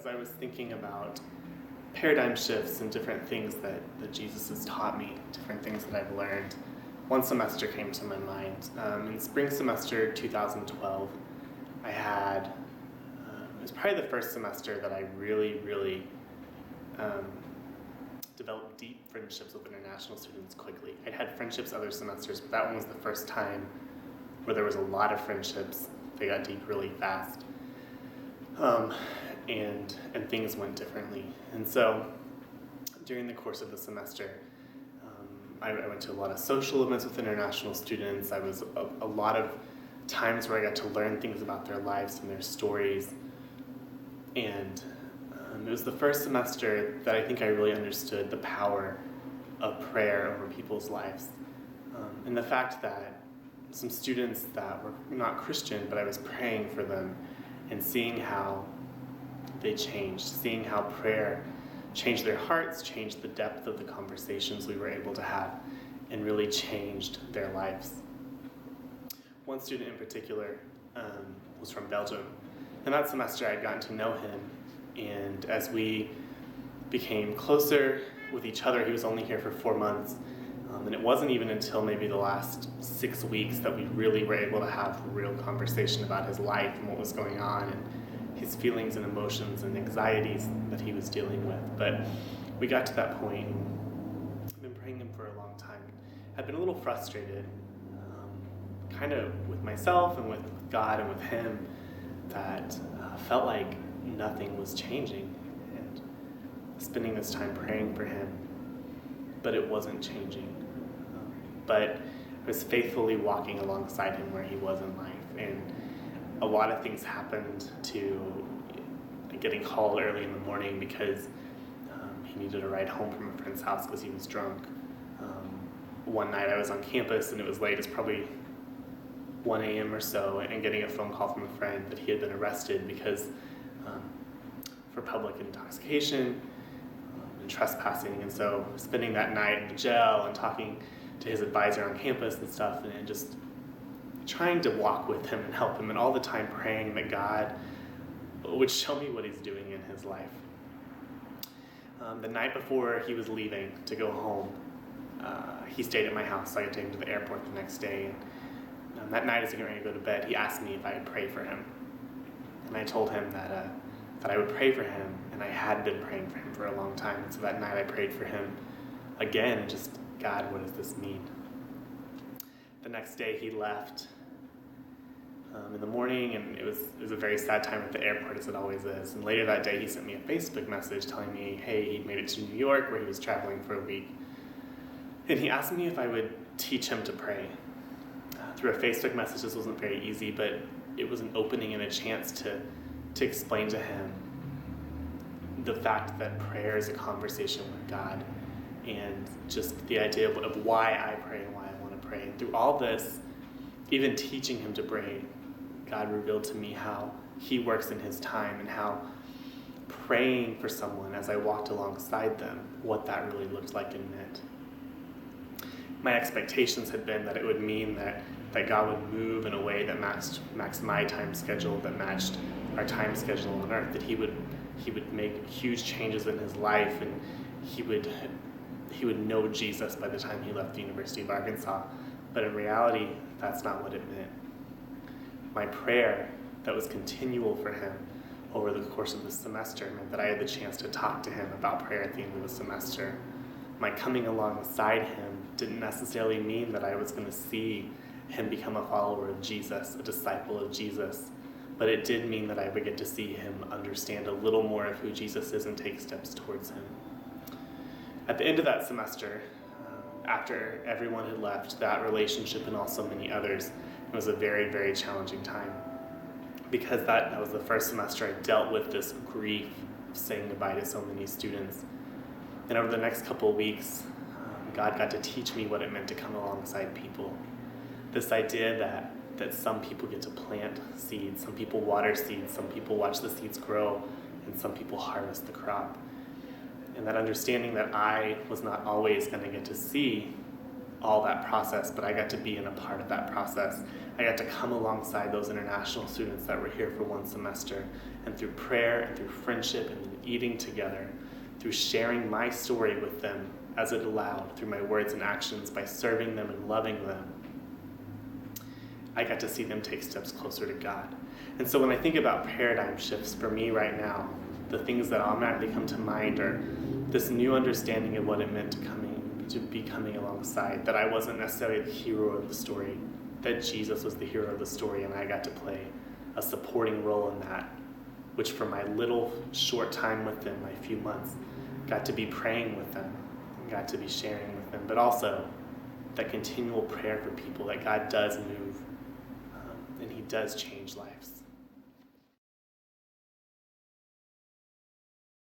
as I was thinking about paradigm shifts and different things that Jesus has taught me, different things that I've learned, one semester came to my mind. In spring semester 2012, I had, it was probably the first semester that I really developed deep friendships with international students quickly. I'd had friendships other semesters, but that one was the first time where there was a lot of friendships. They got deep really fast. And things went differently. And so during the course of the semester, I went to a lot of social events with international students. I was a lot of times where I got to learn things about their lives and their stories. And it was the first semester that I think I really understood the power of prayer over people's lives. And the fact that some students that were not Christian, but I was praying for them and seeing how they changed, seeing how prayer changed their hearts, changed the depth of the conversations we were able to have, and really changed their lives. One student in particular was from Belgium, and that semester I'd gotten to know him, and as we became closer with each other, he was only here for 4 months, and it wasn't even until maybe the last 6 weeks that we really were able to have a real conversation about his life and what was going on, and his feelings and emotions and anxieties that he was dealing with. But we got to that point, and I've been praying him for a long time. I've been a little frustrated, kind of with myself and with God and with him, that felt like nothing was changing, and spending this time praying for him, but it wasn't changing. But I was faithfully walking alongside him where he was in life, and a lot of things happened to getting called early in the morning because he needed a ride home from a friend's house because he was drunk. One night I was on campus and it was late, it's probably 1 a.m. or so, and getting a phone call from a friend that he had been arrested because for public intoxication and trespassing. And so spending that night in the jail and talking to his advisor on campus and stuff, and just trying to walk with him and help him, and all the time praying that God would show me what he's doing in his life. The night before he was leaving to go home, he stayed at my house, so I got to take him to the airport the next day. And that night, as he got ready to go to bed, he asked me if I would pray for him. And I told him that I would pray for him, and I had been praying for him for a long time. And so that night I prayed for him again, and just, God, what does this mean? The next day he left in the morning, and it was a very sad time at the airport, as it always is. And later that day he sent me a Facebook message telling me, hey, he'd made it to New York where he was traveling for a week. And he asked me if I would teach him to pray. Through a Facebook message, this wasn't very easy, but it was an opening and a chance to explain to him the fact that prayer is a conversation with God, and just the idea of why I pray and why I want to pray. And through all this, even teaching him to pray, God revealed to me how he works in his time, and how praying for someone as I walked alongside them, what that really looked like and meant. My expectations had been that it would mean that God would move in a way that matched my time schedule, that matched our time schedule on earth, that he would make huge changes in his life, and he would know Jesus by the time he left the University of Arkansas. But in reality, that's not what it meant. My prayer that was continual for him over the course of the semester meant that I had the chance to talk to him about prayer at the end of the semester. My coming alongside him didn't necessarily mean that I was going to see him become a follower of Jesus, a disciple of Jesus, but it did mean that I would get to see him understand a little more of who Jesus is and take steps towards him. At the end of that semester, after everyone had left, that relationship and also many others, it was a very, very challenging time, because that was the first semester I dealt with this grief of saying goodbye to so many students. And over the next couple of weeks, God got to teach me what it meant to come alongside people. This idea that some people get to plant seeds, some people water seeds, some people watch the seeds grow, and some people harvest the crop. And that understanding that I was not always going to get to see all that process, but I got to be in a part of that process. I got to come alongside those international students that were here for one semester, and through prayer and through friendship and eating together, through sharing my story with them as it allowed, through my words and actions, by serving them and loving them, I got to see them take steps closer to God. And so when I think about paradigm shifts for me right now, the things that automatically come to mind are this new understanding of what it meant to be coming alongside, that I wasn't necessarily the hero of the story, that Jesus was the hero of the story, and I got to play a supporting role in that, which for my little short time with them, my few months, got to be praying with them, and got to be sharing with them, but also that continual prayer for people, that God does move, and he does change lives.